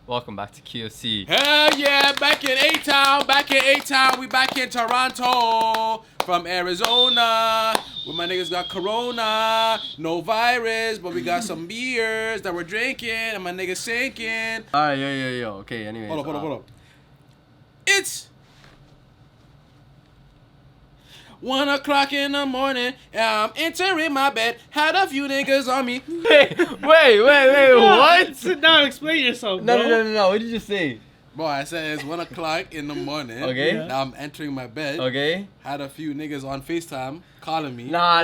Welcome back to QFC. Hell yeah, back in A-Town, we back in Toronto from Arizona. Where my niggas got corona, no virus, but we got some beers that we're drinking and my niggas sinking. Alright, yo. Okay, anyways. Hold up. It's 1 o'clock in the morning, I'm entering my bed, had a few niggas on me. Wait, what? Sit down, explain yourself, bro. No, what did you say? Bro, I said it's 1 o'clock in the morning. Okay. Yeah. Now I'm entering my bed. Okay. Had a few niggas on FaceTime calling me. Nah.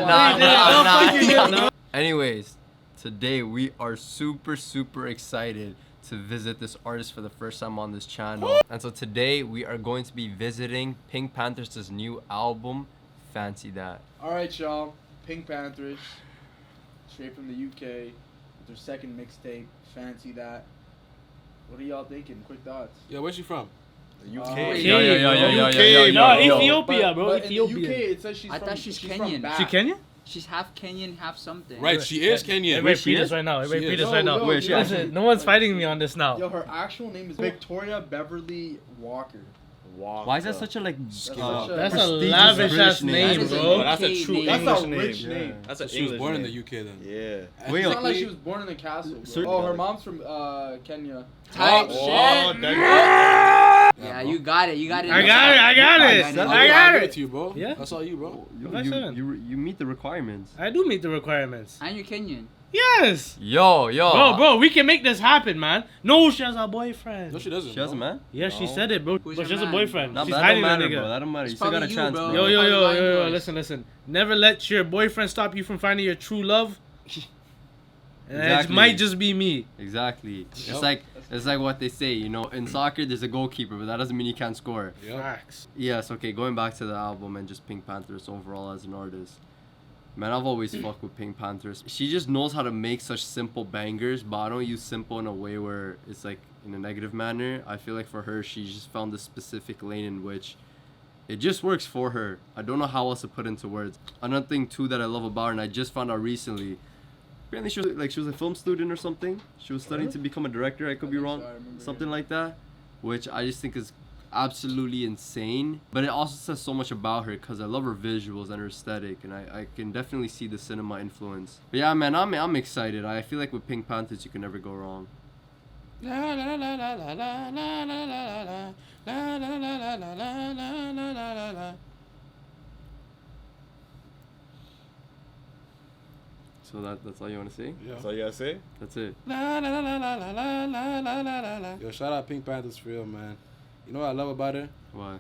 Anyways, today we are super excited to visit this artist for the first time on this channel. And so today we are going to be visiting PinkPantheress' new album, Fancy That. Alright, y'all. PinkPantheress, straight from the UK, with their second mixtape, Fancy That. What are y'all thinking? Quick thoughts. Yo, where's she from? The UK. No, Ethiopia, bro. But in the UK, Ethiopia. it says I thought she's Kenyan. From She Kenyan? She's half Kenyan, half something. Right, she is Kenyan. Everybody read this right now. She is. Wait, she Listen, no one's fighting me on this now. Yo, her actual name is Victoria Beverly Walker. Why is that such a like? That's a prestigious lavish British ass name, name, That is bro. a That's a UK true name. That's English a name. rich Yeah. name. That's an She was English born in name. the UK then. Yeah. Wait, It's not like okay. she was born in the castle. Sir- Bro. Oh, her mom's from Kenya. Type Oh, shit. damn. Yeah, you got it. I got it. I'll give it to you, bro. Yeah. That's all you, bro. You meet the requirements. I do meet the requirements. And you're Kenyan. Yes. Yo. Bro, we can make this happen, man. No, she has a boyfriend. No, she doesn't. She has a man? Yeah, she said it, bro. Who's But your she has a man? boyfriend. Nah, She's but that hiding don't that matter, nigga. bro. That don't matter. You It's still got a probably you, chance, bro. bro. Yo, listen. Never let your boyfriend stop you from finding your true love. And it Exactly. might just be me. Exactly. Yep. It's like what they say, you know, in soccer there's a goalkeeper, but that doesn't mean you can't score. Yeah. Facts. Yes, okay, going back to the album and just PinkPantheress overall as an artist. Man, I've always fucked with PinkPantheress. She just knows how to make such simple bangers, but I don't use simple in a way where it's like in a negative manner. I feel like for her, she just found this specific lane in which it just works for her. I don't know how else to put into words. Another thing too that I love about her, and I just found out recently, apparently she was a film student or something. She was studying to become a director. I could be wrong. so, I remember Something hearing like that, which I just think is absolutely insane. But it also says so much about her because I love her visuals and her aesthetic, and I can definitely see the cinema influence. But yeah, man, I'm excited. I feel like with PinkPantheress you can never go wrong. La la la la la la la la la la la la la la la la la la. So that's all you want to say? Yeah. That's all you gotta say? That's it. La la la la la la la la la la la. Yo, shout out PinkPantheress for real, man. You know what I love about her? Why?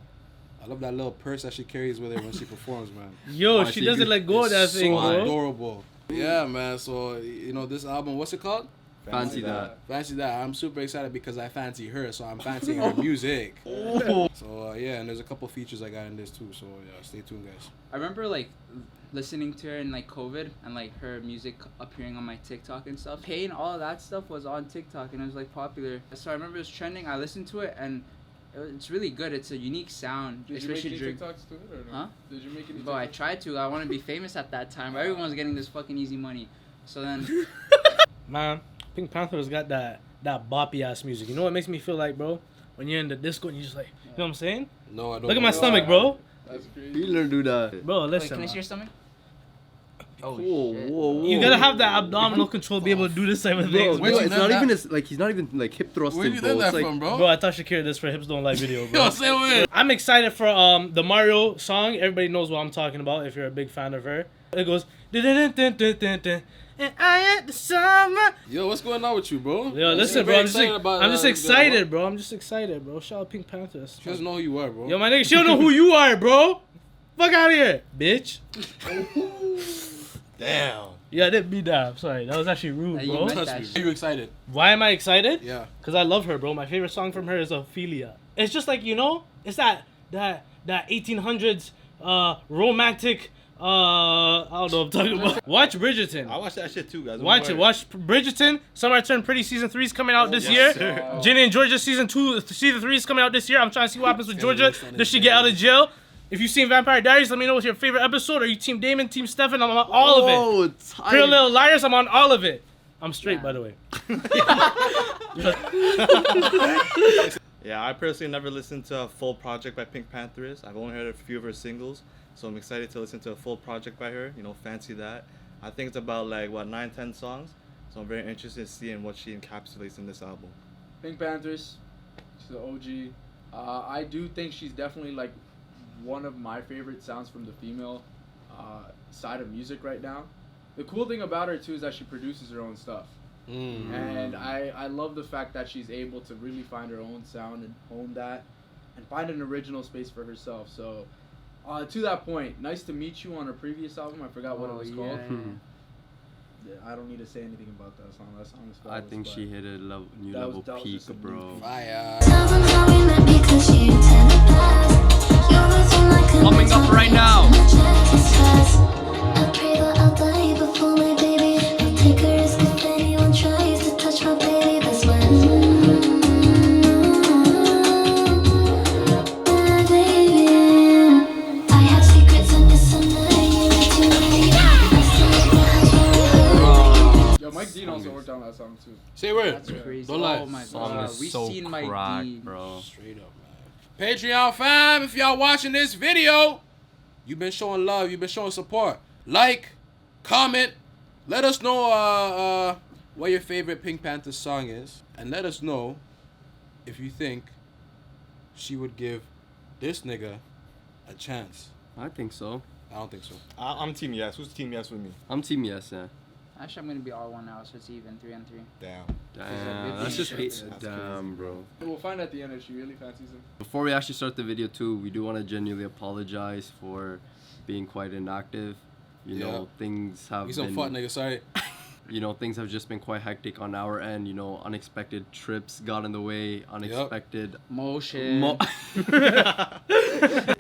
I love that little purse that she carries with her when she performs, man. Yo, Oh, she she doesn't good. let go of that It's thing, so bro. adorable. Yeah, man. So you know this album, what's it called? Fancy That. Fancy That. I'm super excited because I fancy her, so I'm fancying her music. Oh. So yeah, and there's a couple features I got in this too. So yeah, stay tuned, guys. I remember like listening to her in like COVID and like her music appearing on my TikTok and stuff. Pain, all of that stuff was on TikTok and it was like popular. So I remember it was trending. I listened to it and it's really good. It's a unique sound. Did you make any during- TikToks to it or no? Huh? Did you make any Bro, I TikToks? tried to. I want to be famous at that time. But everyone was getting this fucking easy money. So then, Man, PinkPantheress got that boppy ass music. You know what makes me feel like, bro? When you're in the disco and you're just like, you know what I'm saying? No, I don't. Look at my know. stomach, bro. That's You crazy. learn to do that. Bro, wait, listen. can I Man. see your stomach? Oh Whoa. You gotta have that abdominal control to be able to do this type of Bro, things, where'd bro. you it's learn not that? even as, like he's not even like hip thrusting, Where you bro. learn that It's like, from, bro? Bro, I thought Shakira this for Hips Don't Lie video, bro. Yo, say what? I'm excited for the Mario song. Everybody knows what I'm talking about if you're a big fan of her. It goes "Dun-dun-dun-dun-dun-dun, and I at the summer. Yo, what's going on with you, bro? Yo, You listen, seem bro. very I'm just, about, I'm just the- excited, bro. I'm just excited, bro. Shout out PinkPantheress. She doesn't know who you are, bro. Yo, my nigga, she don't know who you are, bro. Fuck out of here, bitch. Damn. Yeah, I didn't be that. I'm sorry. That was actually rude, Hey, you bro. meant Touch that me. shit. Are you excited? Why am I excited? Yeah. Because I love her, bro. My favorite song from her is Ophelia. It's just like, you know, it's that 1800s romantic, I don't know what I'm talking about. Watch Bridgerton. I watched that shit too, guys. Watch it. Watch Bridgerton. Summer I Turned Pretty season 3 is coming out this year. sir. Ginny and Georgia season 3 is coming out this year. I'm trying to see what happens with Georgia. Does she get out of jail? If you've seen Vampire Diaries, let me know what's your favorite episode. Are you Team Damon, Team Stefan? I'm on all of it. Oh, tight. Pretty Little Liars, I'm on all of it. I'm straight, by the way. Yeah, I personally never listened to a full project by PinkPantheress. I've only heard a few of her singles, so I'm excited to listen to a full project by her. You know, fancy that. I think it's about like, what, 9, 10 songs? So I'm very interested in seeing what she encapsulates in this album. PinkPantheress, she's the OG. I do think she's definitely like one of my favorite sounds from the female side of music right now. The cool thing about her too is that she produces her own stuff. And I love the fact that she's able to really find her own sound and hone that and find an original space for herself. So to that point, Nice to Meet You on her previous album, I forgot what it was called. Yeah, I don't need to say anything about that song. That song is flawless. I think she hit a new that level was peak, just a new bro. peak. Fire. Coming up right now. Yo, Mike Dean also worked on that song too. Say word. That's crazy. Don't lie. Oh my Song god. is We've so seen Mike cracked, Dean. bro. Straight up, man. Patreon fam, if y'all watching this video, you've been showing love, you've been showing support. Like, comment, let us know what your favorite Pink Panther song is, and let us know if you think she would give this nigga a chance. I think so. I don't think so. I'm Team Yes. Who's Team Yes with me? I'm Team Yes, yeah. Actually, I'm gonna be R1 now, so it's even 3-3. Damn. Damn, that's just That's damn, bro. We'll find at the end if she really fancies him. Before we actually start the video too, we do want to genuinely apologize for being quite inactive. You know, things have You some been, fuck nigga, sorry. you know, things have just been quite hectic on our end. You know, unexpected trips got in the way, unexpected Motion.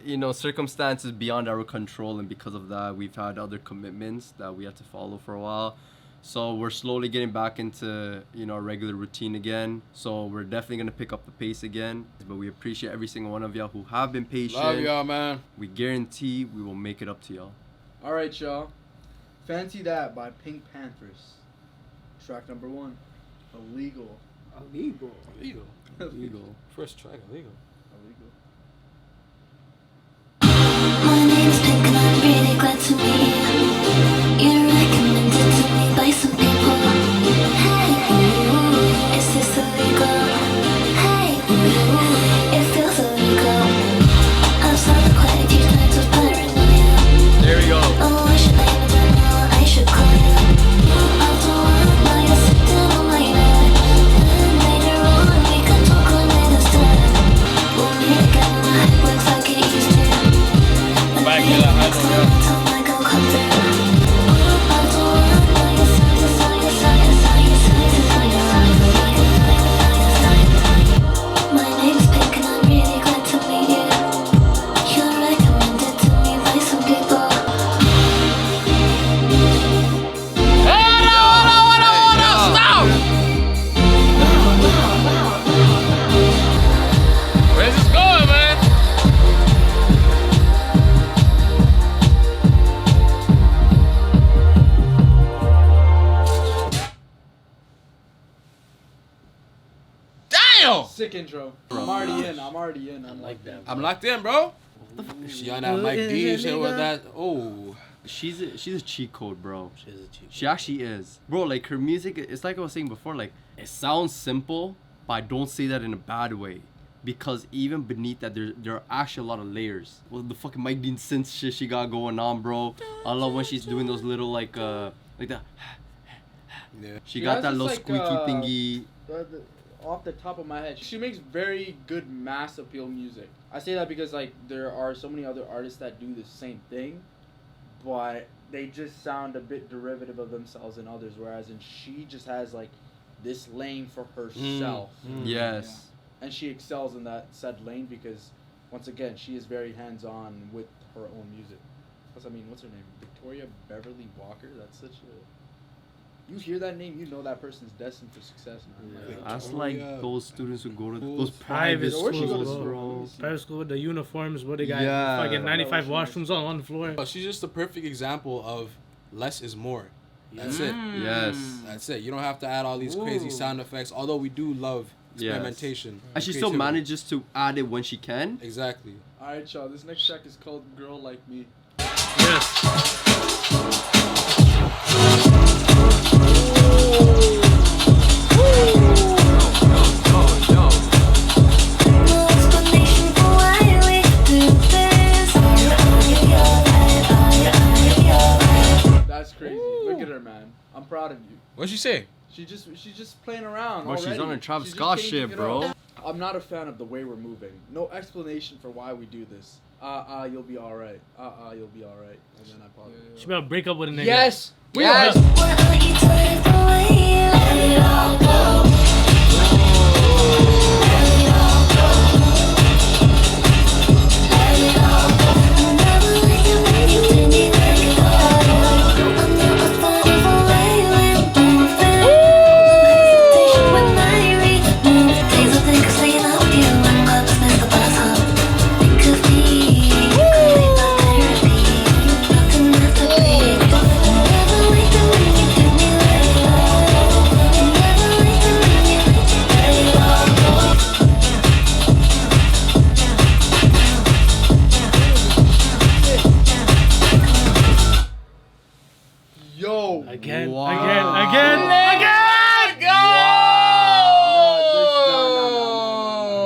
you know, circumstances beyond our control, and because of that, we've had other commitments that we had to follow for a while. So we're slowly getting back into, you know, our regular routine again. So we're definitely gonna pick up the pace again. But we appreciate every single one of y'all who have been patient. Love y'all, man. We guarantee we will make it up to y'all. All right, y'all. Fancy That by PinkPantheress. Track number 1. Illegal. Illegal. Illegal. Legal. First track, illegal. Illegal. My name's Pink and I'm really glad to meet you. You're recommended to me by some people. Hey, is this illegal? Hey, it feels illegal. I've slept quite a few times with paranoia. There we go. Oh, I should blame it, I know I should call you. I don't want now you're sitting on my neck. And later on we can talk on it instead. We'll meet again when my head works like it used to. Back to the high note, yeah. My name's Pink and I'm really glad to meet you. You're recommended to me by some people. Where's this going, man? Damn! Sick intro. I'm already in. I like that. I'm locked in, bro. She on that Mike D shit with that. Oh. She's a cheat code, bro. She's a cheap. She actually is, bro. Like her music, it's like I was saying before. Like it sounds simple, but I don't say that in a bad way, because even beneath that, there are actually a lot of layers. Well, the fucking Mike Dean synth shit she got going on, bro. I love when she's doing those little like that. Yeah. She got has that this, little like, squeaky thingy. Off the top of my head, she makes very good mass appeal music. I say that because like there are so many other artists that do the same thing, but they just sound a bit derivative of themselves and others. Whereas she just has like this lane for herself, Yes. and she excels in that said lane because once again she is very hands-on with her own music. Plus, I mean, what's her name? Victoria Beverly Walker. That's such a You hear that name, you know that person's destined for success, man. Like, That's like those students who go to those Private private Where'd she go to schools, school? bro. Private school with the uniforms, what they got? Yeah. Fucking 95 Yeah. washrooms on the floor. But she's just the perfect example of less is more. That's it. Yes. That's it. You don't have to add all these crazy sound effects. Although we do love experimentation. And she still creativity. manages to add it when she can. Exactly. Alright, y'all. This next track is called "Girl Like Me." Yes. No explanation for why we do this. That's crazy. Look at her, man. I'm proud of you. What'd she say? She's just playing around. Bro, she's already. on a Travis She's just Scott changing shit, it bro. up. I'm not a fan of the way we're moving. No explanation for why we do this. You'll be alright. You'll be alright. And then I pause. She better break up with a nigga. Yes. We Yes. don't Why don't you take the way you let it all go? Let it all go. Let it all go. Never like to make you think you let it go. I'm not a fan of the way we're moving. No hesitation when I read move. Days I think of staying out with you when clubs miss the bus hop. Think of me, you could be my therapy. Nothing left to breathe. Never like to make you do me let it all. Never like to make you let it all go. Yo. Again, Wow. again.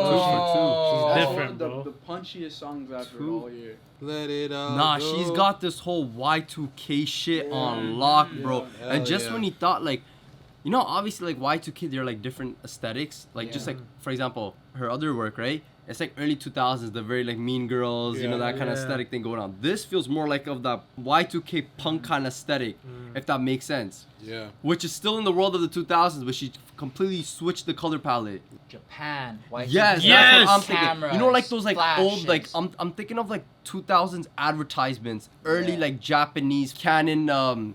Two for two. She's That's different, one bro. of the punchiest songs I've heard Two. all year. Let it out. Nah, go. she's got this whole Y2K shit on lock, bro. Hell And just yeah. when you thought, like, you know, obviously, like, Y2K, they're, like, different aesthetics. Like, just, like, for example, her other work, right? It's, like, early 2000s, the very, like, Mean Girls, you know, that kind of Yeah. aesthetic thing going on. This feels more like of the Y2K punk kind of aesthetic, if that makes sense. Yeah. Which is still in the world of the 2000s, but she completely switched the color palette. Japan. Why Yes, Yes. that's what I'm thinking. Cameras, You know, like those like old, like flashes. I'm thinking of like 2000s advertisements, early Yeah. like Japanese Canon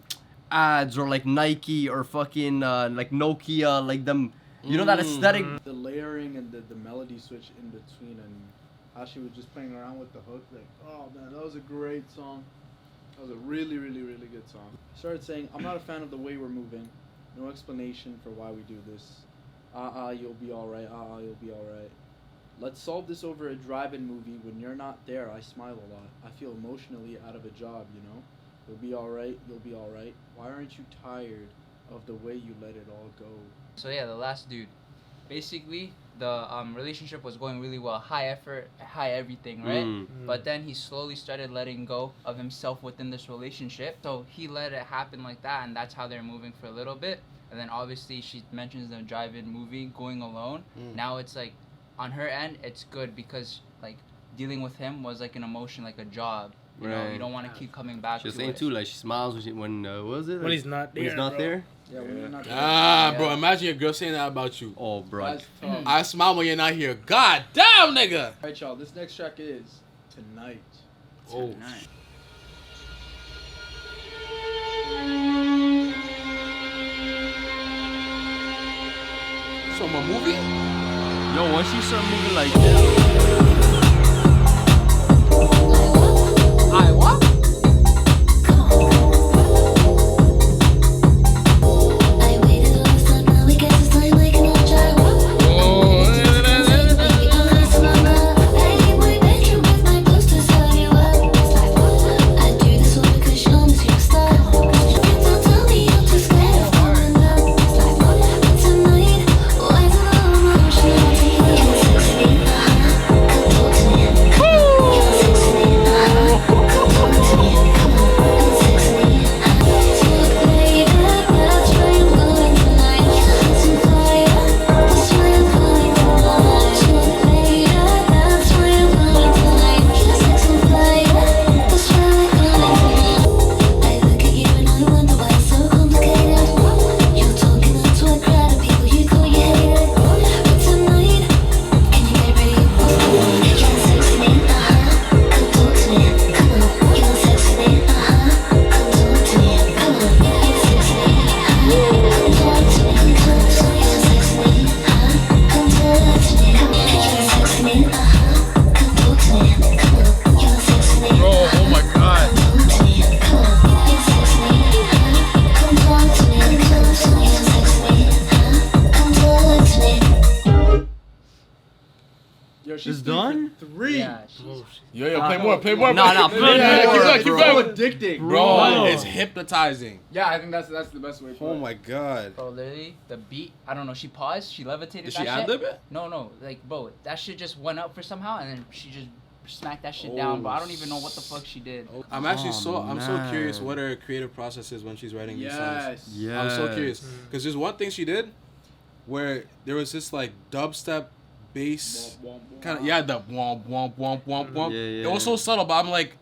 ads or like Nike or fucking like Nokia, like them. You know that aesthetic. The layering and the melody switch in between, and how she was just playing around with the hook. Like, oh man, that was a great song. That was a really, really, really good song. Started saying, I'm not a fan of the way we're moving. No explanation for why we do this. You'll be alright. You'll be alright. Let's solve this over a drive-in movie. When you're not there, I smile a lot. I feel emotionally out of a job, you know? You'll be alright. You'll be alright. Why aren't you tired of the way you let it all go? So yeah, the last dude. Basically, the relationship was going really well. High effort, high everything, right? But then he slowly started letting go of himself within this relationship. So he let it happen like that, and that's how they're moving for a little bit. And then obviously she mentions the drive-in movie, going alone. Now it's like, on her end, it's good because like dealing with him was like an emotion, like a job. You know, you Right. don't want to keep coming back She was to saying it. too, like she smiles when what was it? When Like, he's not there. when he's not bro. there. Yeah, when you're not there. Bro, Yeah. imagine your girl saying that about you. Oh, bro. That's tough. I smile when you're not here. God damn, nigga. Alright, y'all. This next track is Tonight. Oh. Tonight. So my movie? Yo, once she start moving like this. I what? I waited all this time, now we get this time like an old child. Baby, I'm not smart. I leave my bedroom with my posters of you up. I do this all because you'll miss your style. Don't tell me you're too scared of falling down. But tonight, why is it all emotional? It's 16, could talk to 3. Yeah, she's Yo, play more, play more. Nah, bro. play Yeah, more, keep bro. going. Addicting. Bro, Bro. it's hypnotizing. Yeah, I think that's the best way. Oh my god. bro, literally the beat. I don't know. She paused. She levitated. Did that she shit. ad-lib it? No, like bro, that shit just went up for somehow, and then she just smacked that shit down. But I don't even know what the fuck she did. I'm actually I'm so man. curious what her creative process is when she's writing these songs. Yes. Yeah. I'm so curious because there's one thing she did where there was this like dubstep bass kind of the womp womp womp womp womp. Yeah, It was so subtle, but I'm like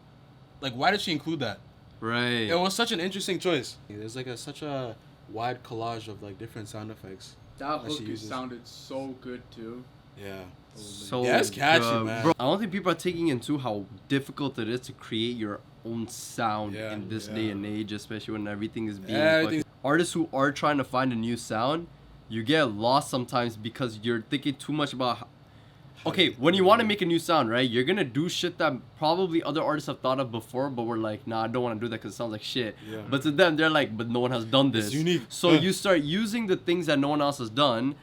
why did she include that? Right. It was such an interesting choice. There's like such a wide collage of like different sound effects. That That she hook uses. sounded so good too. Yeah. So Yeah, it's catchy, good. man. Bro, I don't think people are taking into how difficult it is to create your own sound Yeah, in this yeah. day and age, especially when everything is being Everything's- fucking- artists who are trying to find a new sound, you get lost sometimes because you're thinking too much about okay, when you want to make a new sound, right, you're gonna do shit that probably other artists have thought of before, but we're like, nah, I don't want to do that because it sounds like shit. Yeah. But to them, they're like, but no one has done this. It's unique. So Yeah. you start using the things that no one else has done,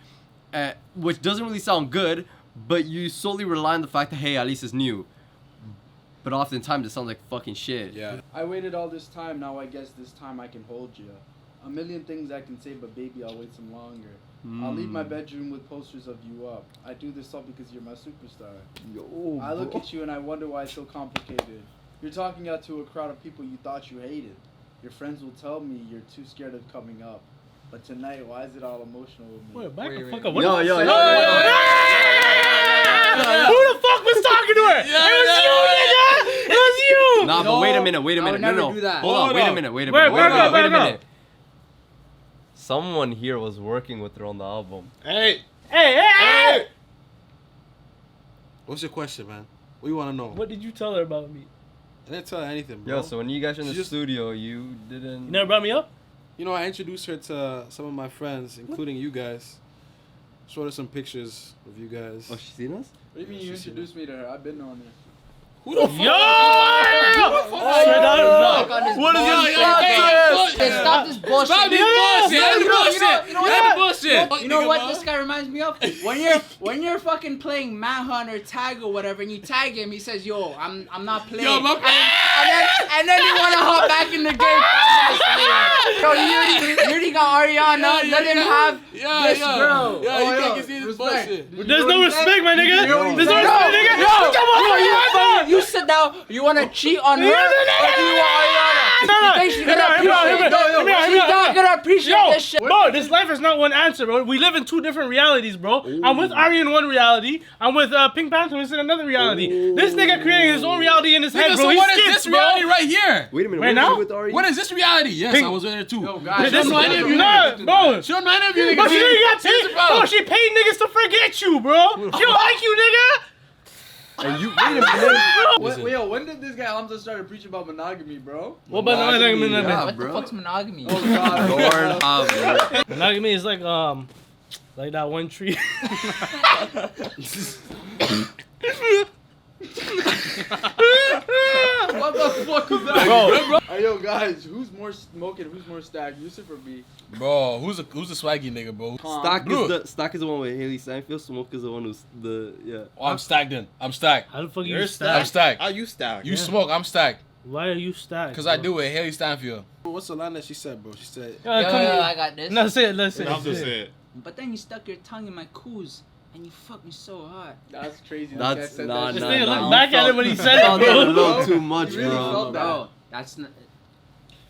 which doesn't really sound good, but you solely rely on the fact that, hey, at least it's new. But oftentimes it sounds like fucking shit. Yeah. I waited all this time, now I guess this time I can hold you. A million things I can say, but baby, I'll wait some longer. I'll leave my bedroom with posters of you up. I do this all because you're my superstar. Yo, I look at you and I wonder why it's so complicated. You're talking out to a crowd of people you thought you hated. Your friends will tell me you're too scared of coming up. But tonight, why is it all emotional with me? Wait, back the Wait, fuck wait. up. What Yo, the yo, fuck? yo, Who the fuck was talking to her? It was you, nigga. It was you. Nah, but wait a minute, wait a I would minute. never No, do that. Hold on, Hold wait a up. minute, wait a Wait, minute. wait a Wait a minute. minute. Someone here was working with her on the album. Hey. Hey. What's your question, man? What do you want to know? What did you tell her about me? I didn't tell her anything, bro. Yo, so when you guys were in She the just- studio, you didn't. You never brought me up? You know, I introduced her to some of my friends, including you guys. Showed her some pictures of you guys. Oh, she seen us? What do you mean you introduced me to her? I've been on there. Who the fuck? Yo! What is this? Stop this bullshit. Stop this bullshit. That's bullshit. You know That's what? bullshit. You know what this guy reminds me of? When you're fucking playing Manhunt or Tag or whatever, and you tag him, he says, "Yo, I'm not playing." Yo, my and then you wanna hop back in the game. Bro, you already got Ariana. Let him have this girl. Yeah, you yo, can't see this respect. bullshit. There's no respect, my nigga. Yo, There's no yo, respect, nigga. Yo, Come on, you sit down. You wanna cheat on her? Or do you want Ariana? You think she's gonna appreciate? She's not gonna appreciate this shit. Bro, this life is not one answer, bro. We live in two different realities, bro. I'm with Ari in one reality. I'm with PinkPantheress in another reality. This nigga creating his own reality in his head, Nigga, bro. so He what is skips, this bro. reality right here? Wait a minute. Right what was now? it with Ari? What is this reality? Yes, Pink- I was there too. Yo, guys, This Don't know any of you nah, niggas. bro. She don't know any of you Bro, niggas. she ain't got Serious paid. about Bro, it. she paid niggas to forget you, bro. She don't like you, nigga. And you, wait a minute. Listen. Wait, yo, when did this guy Humza started preaching about monogamy, bro? What about Yeah, What the bro. fuck's monogamy? Oh god. Lord have Monogamy is like that one tree. What the fuck is that? Bro. Hey, yo, guys, who's more smoking? Who's more stacked? Yousif or me? Bro, who's a swaggy nigga, bro? Stock is the one with Haley Steinfeld. Smoke is the one who's the Oh, I'm stacked in. I'm stacked. How the fuck You're you I'm stacked? stacked. How you stack? You smoke, I'm stacked. Why are you stacked? Because I do it. Haley Steinfeld. What's the line that she said, bro? She said, Yo, I got this. No, say it. Let's say I'll just it. say it. But then you stuck your tongue in my coos and you fucked me so hard. That's crazy. That's this guy said nah, that This nah, shit. nigga nah. looked back at it when he said it, Felt that a bro. little too much, You really bro. felt that. Bro, that's not.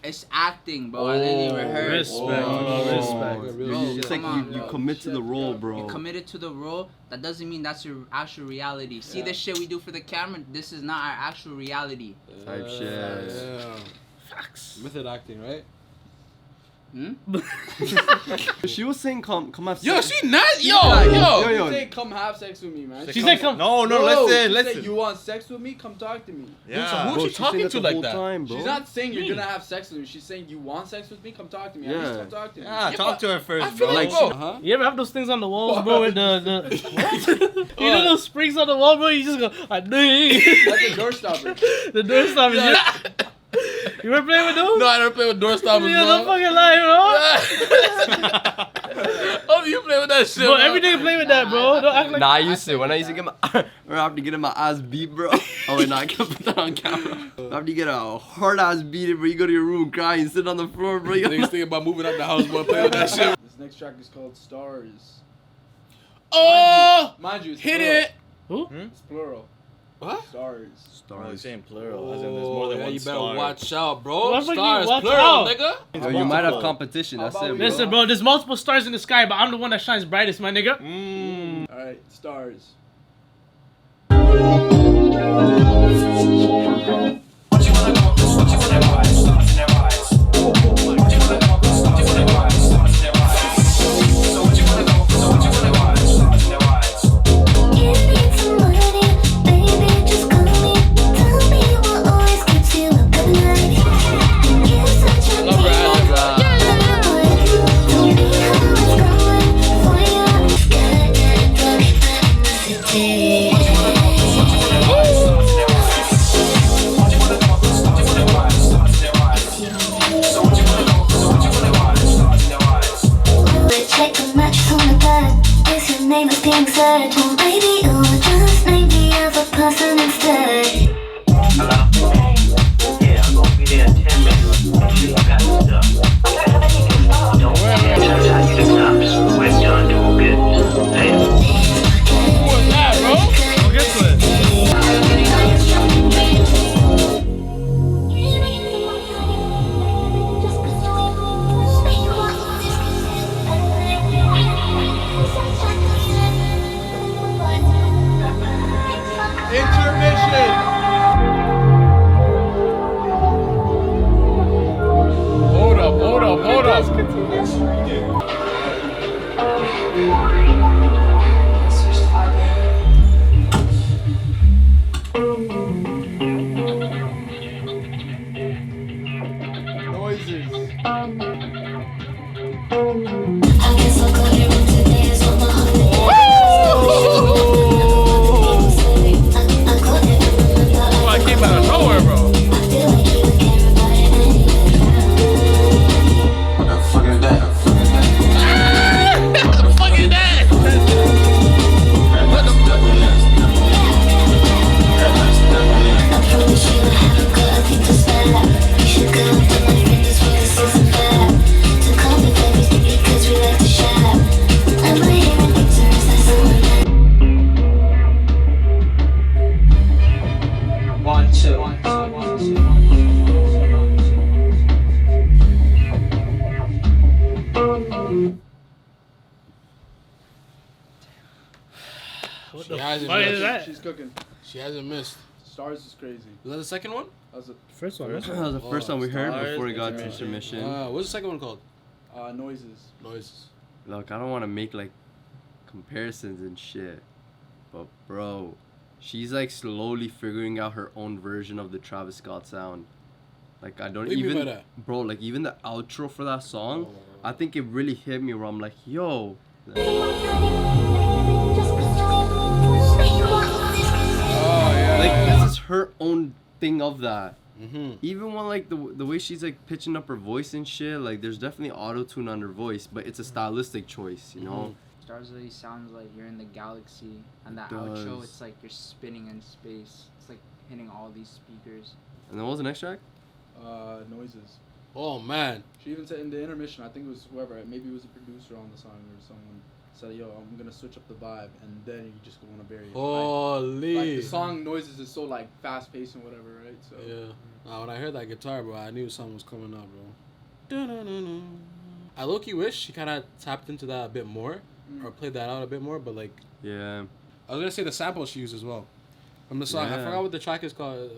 It's acting, bro. I literally rehearsed. Respect, Oh, respect. Bro, It's like come on, you bro. commit to the role, bro. You committed to the role. That doesn't mean that's your actual reality. See this shit we do for the camera? This is not our actual reality. Type shit. Yeah. Method acting, right? Hmm? She was saying come have Yo, sex. she not. Yo, Yo, yo. yo. You say come have sex with me, man. She said come. No, Bro, listen, she said, listen. you want sex with me? Come talk to me. Yeah. Who Bro, she she's talking saying to the like whole that? time, bro. She's not saying you're gonna have sex with me. She's saying you want sex with me? Come talk to me. At Yeah. least come talk to me. Yeah, talk to her first, I feel bro. like, bro. You ever have those things on the walls, bro? With the you know those springs on the wall, bro? You just go, I think. That's a door stopper. The door stop is You ever playing with those? No, I don't play with door stoppers, You don't bro. fucking lie, bro. Oh, you play with that shit, Bro, every nigga play with that, bro. Don't act like. Nah, I used to. When I used to get my, when I have to get my ass beat, bro. Oh wait, no, I can't put that on camera. I have to get a hard ass beat, bro. You go to your room, cry, and sit on the floor, bro. You Niggas thinking about moving out the house, boy. Play with that shit. This next track is called Stars. Oh, Mind you, it's hit plural. it. Who? It's plural. What? Stars. Oh, you're saying plural. Oh, as in there's more than yeah, one you better star. watch out, bro. What the fuck Stars, you watch plural, out? nigga. Yo, you might have competition. That's How about it, we bro. Listen, bro, there's multiple stars in the sky, but I'm the one that shines brightest, my nigga. Alright, Stars. You need some money, baby, just call me. Tell me what always keeps you up at night. You're such a Love her Tell me how it's going for you. Check the mattress on the bed. Is your name is being said? Or maybe you were just named the other person instead. Yeah, I'm gonna be there in 10 minutes. You got stuff. Don't worry, I'll tell you the cops. We're done doing business. Hey. Who was that, bro? I'll get to it. Intermission! Hold up. Noises. I guess I'll call you up today is on my heart. I called you and remember Oh, I came out of nowhere, bro. I feel like you would care about it anyway. What the fuck is that? What the fuck is that? I promise you I haven't got a thing to spare. You should go up to my friend as well as season fair. To come with everything because we like to share. Am I hearing things or is that someone else? 1, 2. What She the hasn't fuck is missed. that? She's cooking. She hasn't missed. Stars is crazy. Was that the second one? That was First one, That was the first one we heard Stars, before we got to Intermission. intermission. What's the second one called? Noises. Noises. Look, I don't want to make like comparisons and shit, but bro, she's like slowly figuring out her own version of the Travis Scott sound. Like I don't What do you mean even, by that? bro. Like even the outro for that song, I think it really hit me where I'm like, yo. Oh, yeah. Like this is her own thing of that. Mm-hmm. Even when like the way she's like pitching up her voice and shit, like there's definitely auto tune on her voice, but it's a stylistic choice, you know. Stars really sounds like you're in the galaxy, and that It outro, does. it's like you're spinning in space. It's like hitting all these speakers. And then what was the next track? Noises. Oh, man. She even said in the intermission, I think it was whoever, maybe it was a producer on the song or someone said, yo, I'm gonna switch up the vibe, and then you just go on a bury it. Holy. Like the song Noises is so like fast paced and whatever, right? So Yeah. When I heard that guitar, bro, I knew something was coming up, bro. Dun-dun-dun-dun. I low-key wish she kind of tapped into that a bit more, or played that out a bit more, but like, Yeah. I was gonna say the sample she used as well. From the song. I Yeah. forgot what the track is called.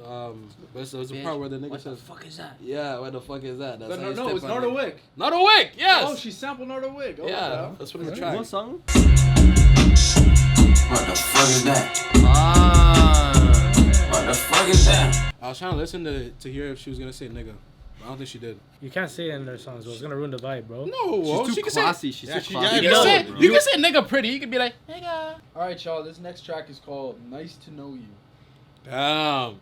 But there's a part where the nigga What the says, fuck is that? yeah, what the fuck is that? That's But how no, you no, step it's on Nardo it. Wick. Not a wig, yes! Oh, she sampled Nardo Wick. Oh, yeah, okay. that's what the track. What song? What the fuck is that? Ah. What the fuck is that? I was trying to listen to hear if she was gonna say nigga. But I don't think she did. You can't say it in their songs, bro. It's gonna ruin the vibe, bro. No, She's too she classy. Can She's Yeah, too she- classy. yeah, say, you know say, it, bro. you can say nigga pretty. You can be like nigga. All right, y'all. This next track is called "Nice to Know You." Damn.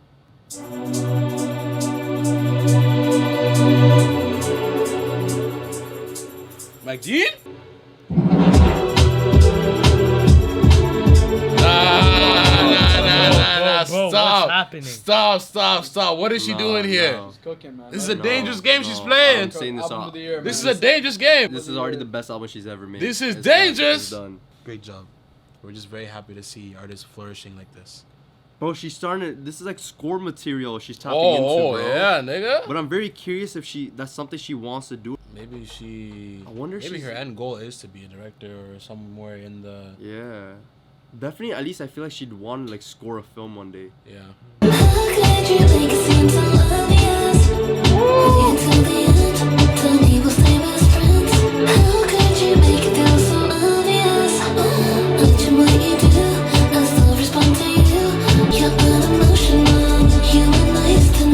Mike Dean? Stop. What is she No, doing here? no. She's cooking, man. This is a No, dangerous game no, she's playing. I'm saying this Album all. of the year, This is man. a dangerous game. This is already the best album she's ever made. This is It's done. dangerous. It's done. Great job. We're just very happy to see artists flourishing like this. Bro, she's starting to, this is like score material she's tapping into, bro. Yeah, nigga. But I'm very curious if that's something she wants to do. Maybe she. I wonder if Maybe she's- her end goal is to be a director or somewhere in the. Yeah. Definitely, at least I feel like she'd want to like score a film one day. Yeah. How could you make it seem so obvious? Until the end, told me we'll stay best friends. How could you make it feel so obvious? Watching what you do, I still respond to you. You're unemotional, you were nice to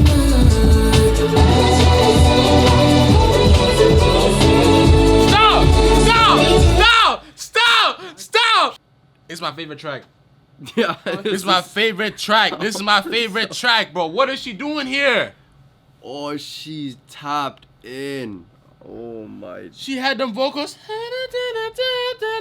Stop! It's my favorite track. Yeah. This is my favorite track. This is my favorite track, bro. What is she doing here? Oh, she's tapped in. Oh my. She had them vocals.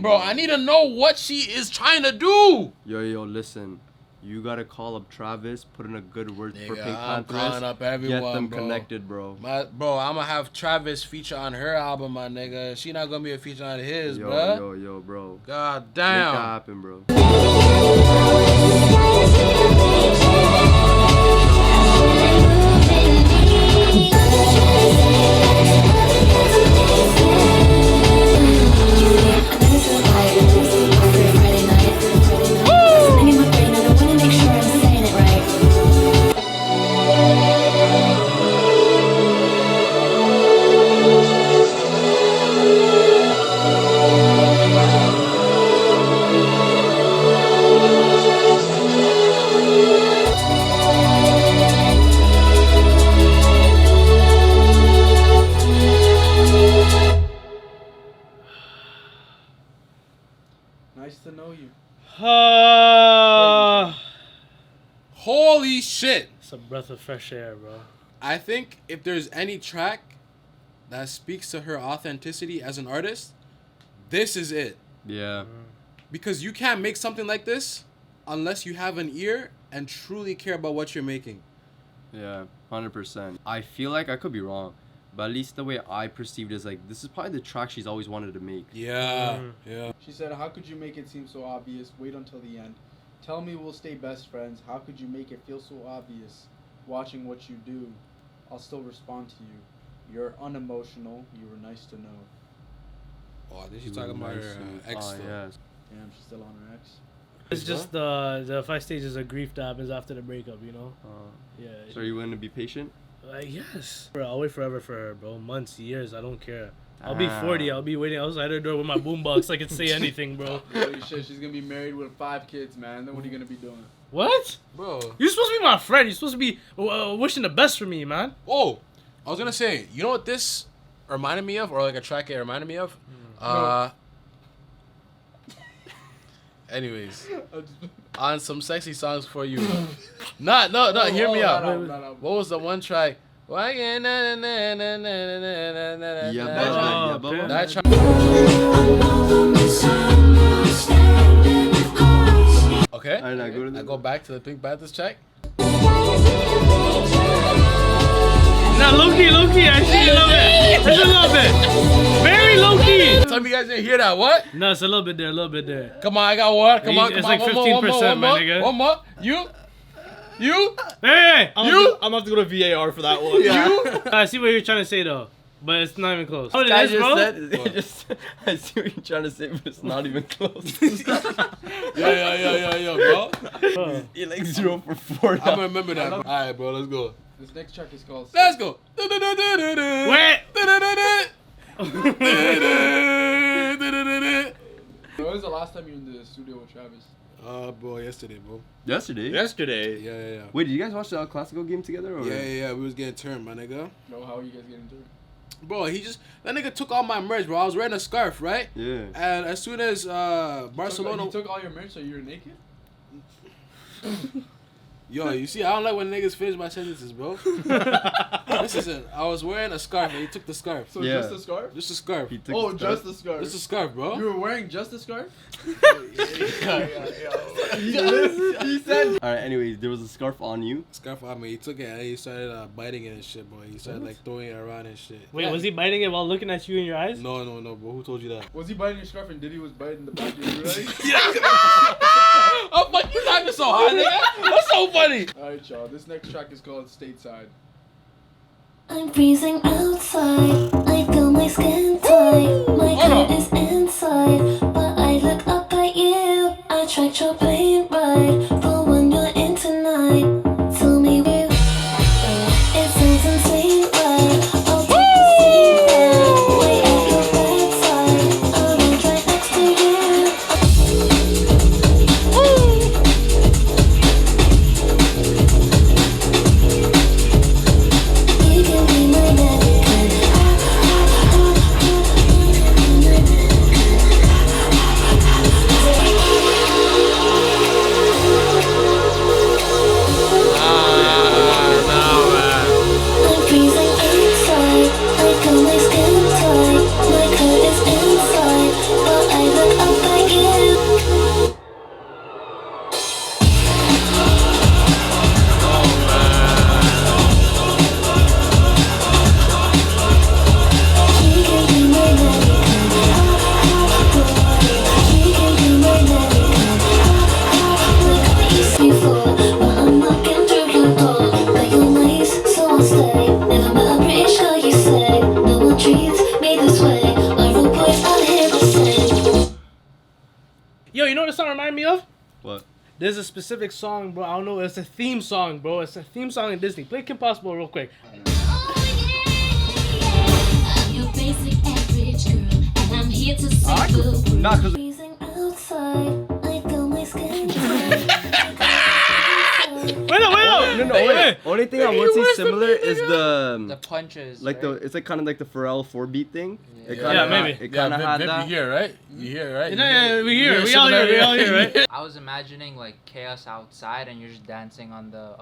Bro, I need to know what she is trying to do. Yo, listen. You gotta call up Travis, put in a good word for Nigga, Pink I'm Pantheress. calling up everyone, Get them bro. connected, bro. Bro, I'm gonna have Travis feature on her album, my nigga. She not gonna be a feature on his, Yo, bro. yo, bro. God Make that damn. happen, bro. Nice to know you. Holy shit. It's a breath of fresh air, bro. I think if there's any track that speaks to her authenticity as an artist, this is it. Yeah. Because you can't make something like this unless you have an ear and truly care about what you're making. Yeah, 100%. I feel like I could be wrong, but at least the way I perceived it is like this is probably the track she's always wanted to make. Yeah, yeah. She said, how could you make it seem so obvious? Wait until the end. Tell me we'll stay best friends. How could you make it feel so obvious? Watching what you do, I'll still respond to you. You're unemotional. You were nice to know. Oh, I think she's talking about her ex. Oh, though. yeah. Damn, she's still on her ex. It's just the 5 stages of grief that happens after the breakup, you know? Yeah. So are you willing to be patient? Yes. Bro, I'll wait forever for her, bro. Months, years, I don't care. I'll be Ah. 40. I'll be waiting outside her door with my boombox. I can say anything, bro. Holy shit, she's gonna be married with 5 kids, man. Then what are you gonna be doing? What? Bro. You're supposed to be my friend. You're supposed to be wishing the best for me, man. Oh, I was gonna say, you know what this reminded me of, or like a track it reminded me of? Anyways, on some sexy songs for you. No, hear me out. No. What was the one track? Yeah, Oh, Bubba. That track. Okay. Alright, now go to the. I go back to the Pink Panthers track. Nah, low-key, I actually love it. It's a little bit. Very low-key. Tell me you guys didn't hear that. What? No, it's a little bit there. Come on, I got one. Come on, It's come like on. 15%, my nigga. One more. You. Hey! I'm gonna have to go to VAR for that one. I see what you're trying to say, though. But it's not even close. What it Guy is, bro? I see what you're trying to say, but it's not even close. Yeah, bro. You're like 0 for 4 I'm now. gonna remember that. All right, bro. Let's go. This next track is called. Let's go. Wait. When was the last time you were in the studio with Travis? Bro, yesterday, bro. Yesterday? Yesterday. Yeah. Wait, did you guys watch the classical game together? Or? Yeah. We was getting turned, my nigga. No, how are you guys getting into it? Bro, that nigga took all my merch, bro. I was wearing a scarf, right? Yeah. And as soon as Barcelona. He took all your merch, so you were naked? Yo, you see, I don't like when niggas finish my sentences, bro. Listen, I was wearing a scarf and he took the scarf. So Yeah. just a scarf? Just a scarf. He took Oh, the just scarf. the scarf. Just a scarf, bro. You were wearing just a scarf? He said. All right. Anyways, there was a scarf on you. Scarf on me. He took it and he started biting it and shit, boy. He started like throwing it around and shit. Wait, was he biting it while looking at you in your eyes? No, bro. Who told you that? Was he biting your scarf and Diddy was biting the back of your leg? Oh, fuck, you laughing so hard, nigga. That's so funny. Alright, y'all. This next track is called Stateside. I'm freezing outside. I feel my skin tight. My coat is inside, but I look up at you. I tracked your plane ride for when you're in tonight. Tell me you. It sounds insane, right? I'll take the scene back. Way at your bedside. I'll run right next to you. You can be my medicine. I'm freezing inside. I feel my skin tight. My coat is inside, but I look up at you. You can be my medicine. You can be my medicine. Like I used before, but I'm knocking through your door. But you're nice, so I'll stay. Never met a British girl, you say. No one treats me this way. My rude boys are here to say. Yo, you know what this song remind me of? What? There's a specific song, bro. I don't know. It's a theme song, bro. It's a theme song in Disney. Play Kim Possible real quick. I'm your basic average girl, and I'm here to save the world. Nah, cause Freezing outside, I feel my skin tight. Wait, no. Wait. Only thing I would say similar is The punches. like right? it's like kind of like the Pharrell 4-beat thing. It Yeah, kinda maybe. It kind of had that. You hear, right? You hear, right? Yeah, we hear. We all hear, right? I was imagining like chaos outside and you're just dancing on the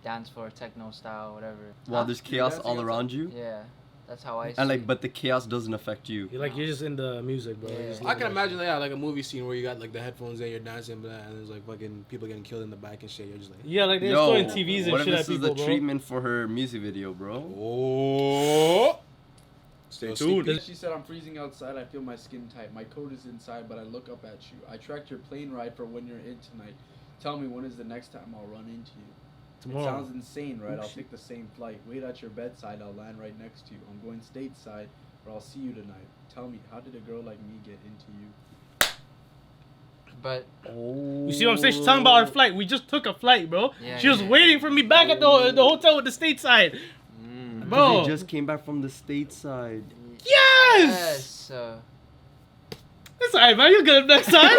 dance floor, techno style, whatever. While there's chaos dancing all outside? around you, Yeah, that's how I see and like, it. but the chaos doesn't affect you. You're just in the music, bro. Yeah. You're just I can living imagine like a movie scene where you got like the headphones in, you're dancing, blah, and there's like fucking people getting killed in the back and shit. You're just like, that. Yeah, like they're Yo, throwing TVs and what if shit this at is people, the bro. treatment for her music video, bro? oh. Stay tuned. She said, I'm freezing outside. I feel my skin tight. My coat is inside, but I look up at you. I tracked your plane ride for when you're in tonight. Tell me, when is the next time I'll run into you? Tomorrow. It sounds insane, right? I'll take the same flight. Wait at your bedside. I'll land right next to you. I'm going stateside, or I'll see you tonight. Tell me, how did a girl like me get into you? But You see what I'm saying? She's talking about our flight. We just took a flight, bro. Yeah, She was yeah. waiting for me back at the hotel with the stateside. Bro. They just came back from the stateside. Yes! It's alright, man. You'll get it next time.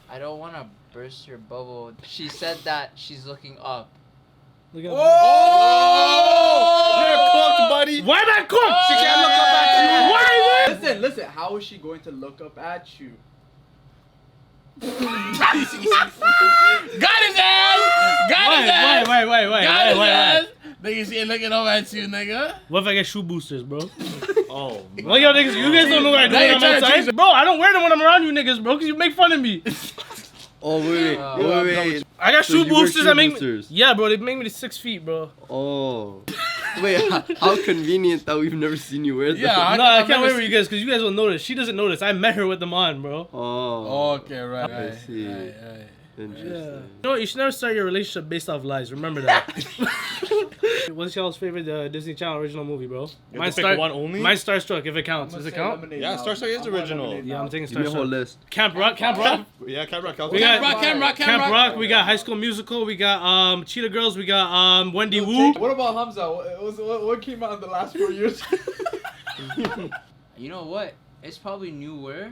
I don't want to burst your bubble. She said that she's looking up. Look at You're cooked, buddy. Why am I cooked? She can't look up at you. Why, man? Listen. How is she going to look up at you? Got his ass! Got his ass! Wait. Got his ass! Niggas ain't looking over at you, nigga. What if I get shoe boosters, bro? Oh, Well, yo, niggas, you guys don't know what I do Now when you're I'm trying to outside. Bro, I don't wear them when I'm around you niggas, bro, because you make fun of me. Oh wait. I got So shoe you wear boosters shoe that make me... boosters? Yeah, bro, they make me to 6 feet, bro. Oh. Wait, how convenient that we've never seen you wear them. Yeah, No, I can't wear with you guys, because you guys will notice. She doesn't notice. I met her with them on, bro. Oh. Okay, right. I Right, see. right. Interesting. Yeah. You know what? You should never start your relationship based off lies. Remember that. What's y'all's favorite Disney Channel original movie, bro? You have to pick one only? Mine's Starstruck, if it counts. Does it count? Yeah, Star Trek is original. Yeah, I'm taking Give me a whole Starstruck. list. Camp Rock. Yeah, Camp Rock. We got Camp Rock. We got High School Musical. We got Cheetah Girls. We got Wendy Wu. What about Humza? What came out in the last 4 years? You know what? It's probably newer,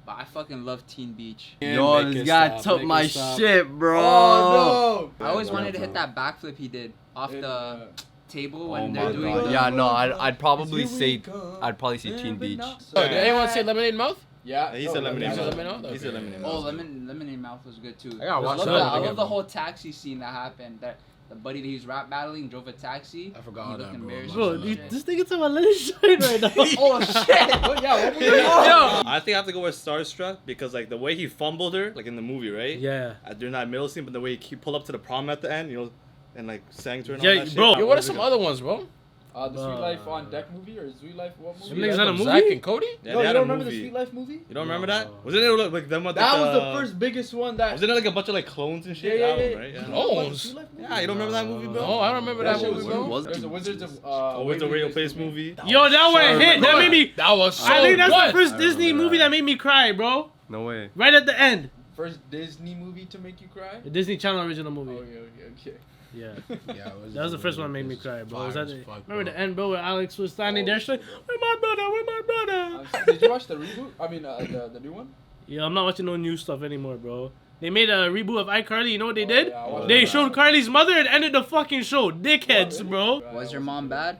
but I fucking love Teen Beach. Yo, this guy took my shit, bro. Oh no! I always wanted to bro. hit that backflip he did off the table Oh when my they're doing god. the... Yeah, no, I'd probably say Here we come. I'd probably say Teen Every Beach. night. Oh, did anyone say Lemonade Mouth? Yeah. He no, said lemonade. You said mouth. lemonade mouth? He said Okay. lemonade. Oh, mouth. lemonade mouth was good too. I gotta watch love that that. I again, love the bro. whole taxi scene that happened. That the buddy that he was rap battling drove a taxi. I forgot He all looked that, bro. embarrassed Bro, and shit. this nigga's talking about let it shine right now. Oh shit! What, yeah, what movie? Yo. I think I have to go with Starstruck because like the way he fumbled her, like in the movie, right? Yeah. During that middle scene, but the way he pulled up to the prom at the end, you know, and like sang to her. And Yeah, all that bro. Shit. Yo, what are some other ones, bro? The Sweet Life on Deck movie or Sweet Life what movie? Them niggas had a movie? Zach and Cody? Yeah, No, they you had don't a remember the movie. Sweet Life movie? You don't remember that? No. Wasn't it like them? That was the first biggest one that. Wasn't it like a bunch of like clones and shit? Yeah, yeah, That yeah. one, right? Yeah. Clones? Sweet Life movie? Yeah, you don't remember that movie, bro? No, I don't remember That that shit movie, was bro. was There's the Wizards of Oh, with the radio place movie. Yo, that one hit. That made me. That was so I think that's good. the first I Disney remember movie that. that made me cry, bro. No way. Right at the end. First Disney movie to make you cry? The Disney Channel original Oh, movie. okay. Yeah. Yeah, That was the first one that made me cry, bro. Was Fire that as the, fuck, remember bro. the end, bro, where Alex was standing there, she's like, "Where my brother? Where my brother?" Did you watch the reboot? I mean, the new one? Yeah, I'm not watching no new stuff anymore, bro. They made a reboot of iCarly. You know what they did? Yeah, I watched They that. showed Carly's mother and ended the fucking show. Dickheads, really? bro. Was your mom bad?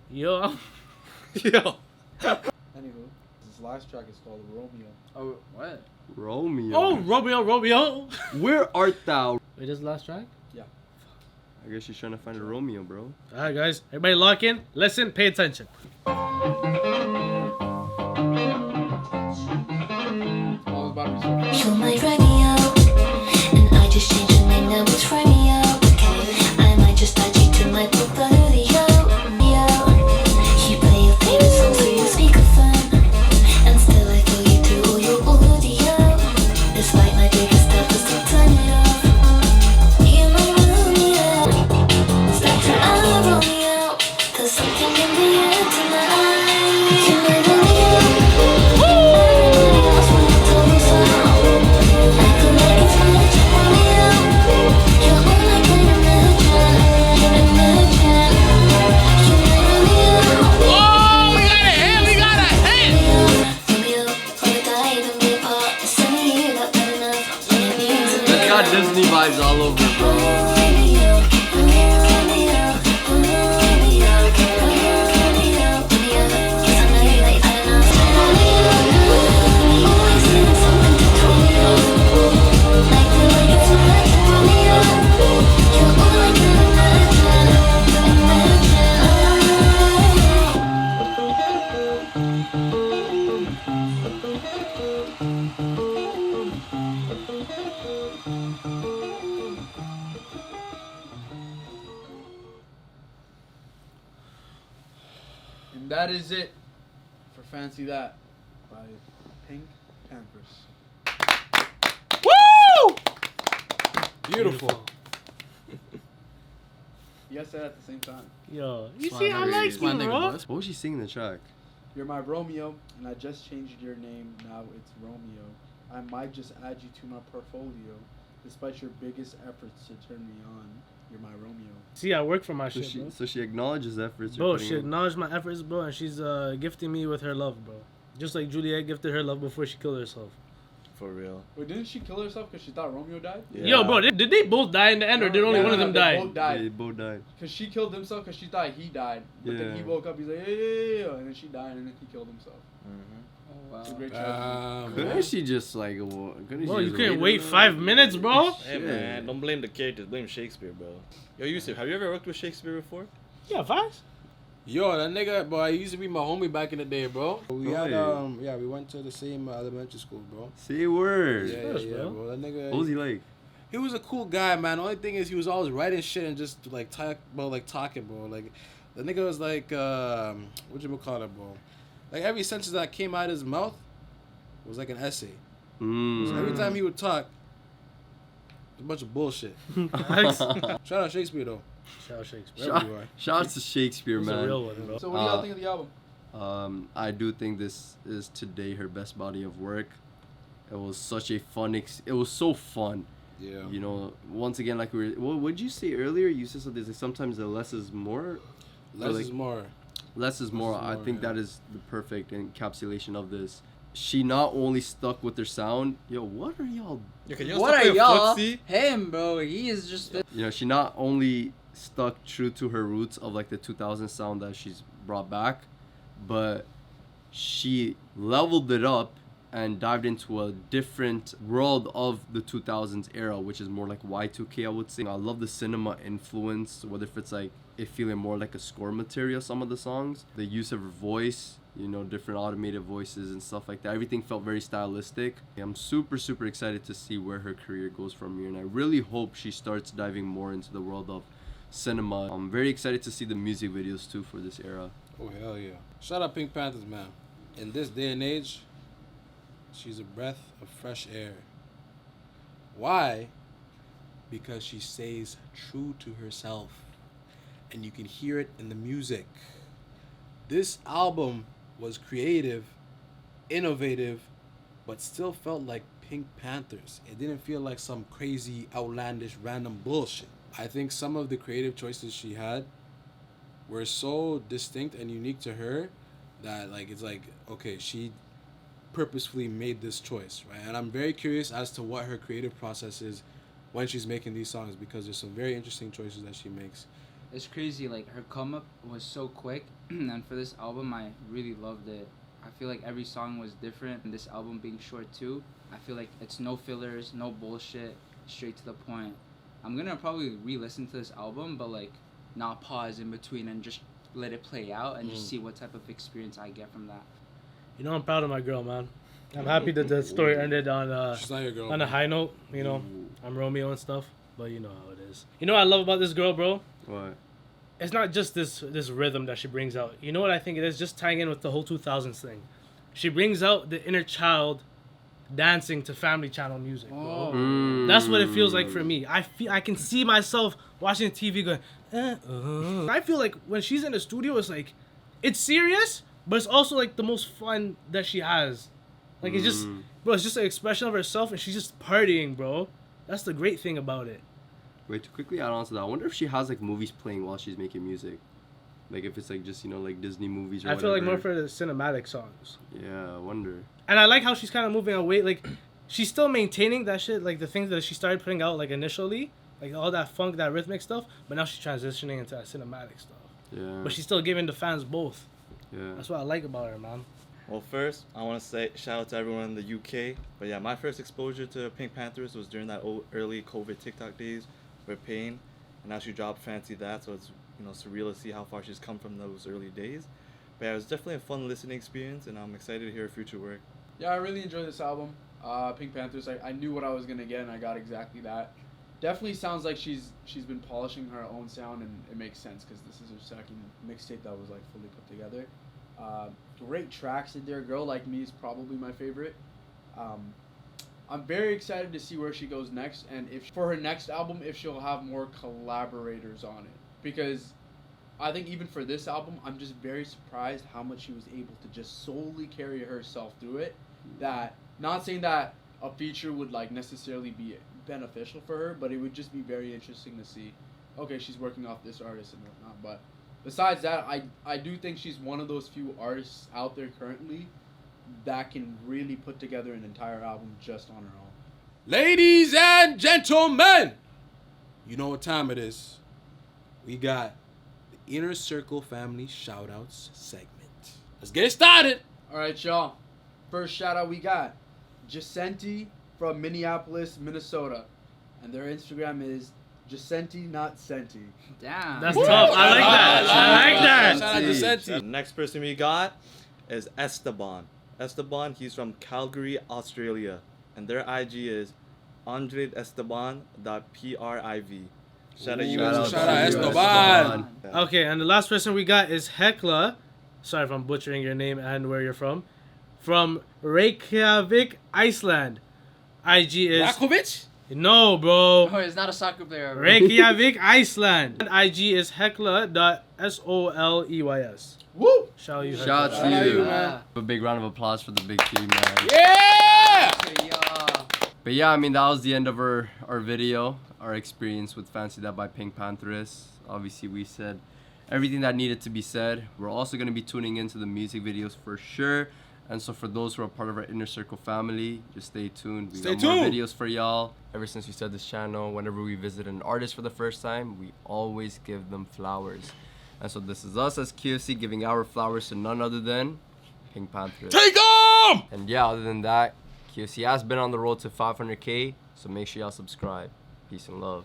Yo. Yo. Anywho, this last track is called Romeo. Oh, what? Romeo. Oh, Romeo. Where art thou? Wait, this is the last track? I guess she's trying to find a Romeo, bro. Alright, guys. Everybody lock in. Listen. Pay attention. Oh, it's about to be so You're my Romeo, and I just changed your name, now it's Romeo. Okay, I might just add you to my portfolio. You play your favorite songs through your speakerphone, and still I feel you through all your audio. Despite my biggest efforts to turn it off, you're my Romeo. Start to our Romeo. There's something in the air tonight. You're my Romeo. Everybody else wanna tell me so. I feel like it's magic, Romeo. You're all I can imagine. Imagine. You're my Romeo. Oh, we got a hit! We got a hit! Romeo, wanna die, even be apart. It's only you that bad enough. When it means it. It's got Disney vibes all over, bro. Romeo, Romeo, Romeo, Romeo, Romeo. 'Cause I know that you've had enough. Romeo, always saying something to throw me off. I feel like it's magic, Romeo. You're all I can imagine. And that is it for Fancy That by PinkPantheress. Woo! Beautiful. You guys said it at the same time. Yo. You see, I like you, bro. What was she singing in the track? You're my Romeo, and I just changed your name. Now it's Romeo. I might just add you to my portfolio. Despite your biggest efforts to turn me on, you're my Romeo. See, I work for my So shit, bro. she acknowledges efforts. you're Bro, putting she in. acknowledged my efforts, bro, and she's gifting me with her love, bro. Just like Juliet gifted her love before she killed herself. For real. Wait, didn't she kill herself because she thought Romeo died? Yeah. Yo, bro, did they both die in the end, or did only Yeah, one of them they die? both They died. both died. Because she killed himself because she thought he died. But then he Yeah. woke up, he's like, yeah, and then she died, and then he killed himself. Oh, It's a wow. great tragedy. Couldn't she just like? Couldn't Bro, she you just couldn't wait wait 5 minutes, bro? Hey man, don't blame the characters, blame Shakespeare, bro. Yo, Yousif, have you ever worked with Shakespeare before? Yeah, facts. Yo, that nigga, boy, he used to be my homie back in the day, bro. We had, Really? we went to the same elementary school, bro. Say a word. Yeah, bro. bro. That nigga. What was he like? He was a cool guy, man. The only thing is he was always writing shit and just like talking, bro. Like the nigga was like, what you call it, bro? Like every sentence that came out of his mouth was like an essay. So every time he would talk, it was a bunch of bullshit. Facts. Shout out Shakespeare though. Shout out Shakespeare. Wherever you are. Shout out to Shakespeare, He's a man. real one, bro. So what do y'all think of the album? I do think this is today her best body of work. It was such a fun. It was so fun. Yeah. You know, once again, like we were. What did you say earlier? You said something like sometimes the less is more. Less like- is more. Less is more. is I more, think yeah. that is the perfect encapsulation of this. She not only stuck with her sound. Yo, what are y'all? Yo, can you What stop are playing y'all? footsie? Him, bro. He is just. You know, she not only stuck true to her roots of like the 2000 sound that she's brought back, but she leveled it up and dived into a different world of the 2000s era, which is more like Y2K, I would say. I love the cinema influence, whether if it's like it feeling more like a score material, some of the songs, the use of her voice, you know, different automated voices and stuff like that. Everything felt very stylistic. I'm super excited to see where her career goes from here, and I really hope she starts diving more into the world of cinema. I'm very excited to see the music videos too for this era. Oh, hell yeah. Shout out Pink Panthers, man. In this day and age, she's a breath of fresh air. Why? Because she stays true to herself. And you can hear it in the music. This album was creative, innovative, but still felt like Pink Panthers. It didn't feel like some crazy, outlandish, random bullshit. I think some of the creative choices she had were so distinct and unique to her that like it's like, okay, she purposefully made this choice, right? And I'm very curious as to what her creative process is when she's making these songs, because there's some very interesting choices that she makes. It's crazy, like her come up was so quick, and for this album I really loved it. I feel like every song was different, and this album being short too, I feel like it's no fillers, no bullshit, straight to the point. I'm gonna probably re-listen to this album, but like not pause in between and just let it play out and just see what type of experience I get from that. You know, I'm proud of my girl, man. I'm happy that the story ended on She's not your girl, on a man. high note. You know, I'm Romeo and stuff, but you know how it is. You know what I love about this girl, bro? What? It's not just this rhythm that she brings out. You know what I think it is? Just tying in with the whole 2000s thing. She brings out the inner child dancing to Family Channel music, bro. That's what it feels like for me. I can see myself watching TV going, I feel like when she's in the studio, it's like, it's serious, but it's also like the most fun that she has. Like it's just, bro, it's just an expression of herself, and she's just partying, bro. That's the great thing about it. Wait, to quickly add on to that, I wonder if she has like movies playing while she's making music. Like if it's like just, you know, like Disney movies or I feel like more whatever. for the cinematic songs. Yeah, I wonder. And I like how she's kind of moving away. Like, she's still maintaining that shit, like the things that she started putting out like initially, like all that funk, that rhythmic stuff. But now she's transitioning into that cinematic stuff. Yeah. But she's still giving the fans both. Yeah. That's what I like about her, man. Well, first, I want to say shout out to everyone in the UK. But yeah, my first exposure to Pink Panthers was during that early COVID TikTok days with Pain. And now she dropped Fancy That, so it's, you know, surreal to see how far she's come from those early days. But yeah, it was definitely a fun listening experience, and I'm excited to hear her future work. Yeah, I really enjoyed this album. Pink Panthers, I knew what I was gonna get, and I got exactly that. Definitely sounds like she's been polishing her own sound, and it makes sense because this is her second mixtape that was like fully put together. Great tracks in there. Girl Like Me is probably my favorite. I'm very excited to see where she goes next, and if for her next album, if she'll have more collaborators on it, because I think even for this album, I'm just very surprised how much she was able to just solely carry herself through it. That, not saying that a feature would like necessarily be beneficial for her, but it would just be very interesting to see, okay, she's working off this artist and whatnot. But besides that, I do think she's one of those few artists out there currently that can really put together an entire album just on her own. Ladies and gentlemen, you know what time it is. We got the Inner Circle Family Shoutouts segment. Let's get it started. All right, y'all. First shout out we got Jacenti from Minneapolis, Minnesota, and their Instagram is Jacenti not Senti. Damn. That's tough. I like that. I like that. Shout out to Senti. The next person we got is Esteban. Esteban, he's from Calgary, Australia. And their IG is andreesteban.priv. Shout out you. Shout out to you, Esteban. Okay, and the last person we got is Hekla. Sorry if I'm butchering your name and where you're from. From Reykjavik, Iceland. IG is... Rakovic? No, bro. Oh, it's not a soccer player. Reykjavik, Iceland. And IG is Hekla.soleys. Woo! Shout you, Shout out Hekla. to you. man. A big round of applause for the big team, man. Yeah! Okay, yeah. But yeah, I mean, that was the end of our video, our experience with Fancy That by PinkPantheress. Obviously, we said everything that needed to be said. We're also going to be tuning into the music videos for sure. And so for those who are part of our Inner Circle family, just stay tuned. We got more videos for y'all. Ever since we started this channel, whenever we visit an artist for the first time, we always give them flowers. And so this is us as QFC giving our flowers to none other than PinkPantheress. Take off! Boom! And yeah, other than that, QFC has been on the road to 500K, so make sure y'all subscribe. Peace and love.